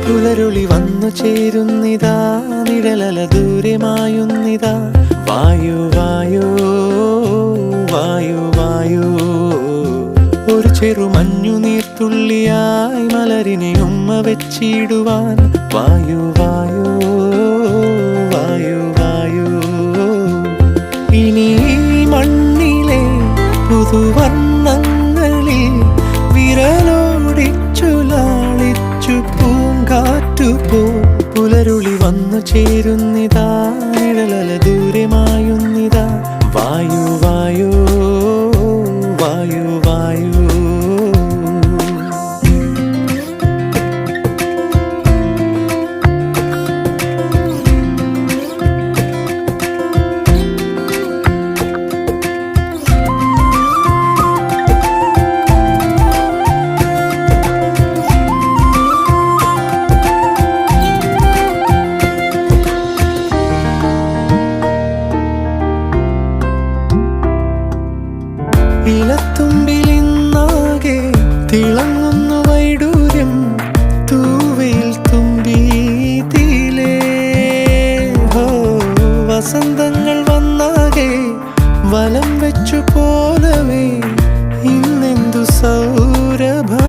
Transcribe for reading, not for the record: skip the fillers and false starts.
പുലരുളി വന്നു ചേരുന്നിതാ, നിഴലല ദൂരെ മായുന്നിതാ. വായു വായു വായു വായു, ഒരു ചെറു മഞ്ഞു നീർത്തുള്ളിയായി മലരിനെ ഉമ്മ വെച്ചിടുവാൻ. വായു വായു വായു വായു, ഇനി മണ്ണിലെ പുതുവർണ്ണങ്ങളിൽ വിരലോടിച്ചു ലാളിച്ചു പൂങ്കാറ്റുപോ. പുലരുളി വന്നു ചേരുന്നിതാ, നിഴലല ദൂരെ മായുന്നിതാ. വായു വായു വായു വായു. ഇലത്തുമ്പിലിന്നാകെ തിളങ്ങുന്നു വൈഡൂര്യം, തൂവയിൽ തുമ്പീതിലേ. വസന്തങ്ങൾ വന്നാകെ വലം വെച്ചു പോലെ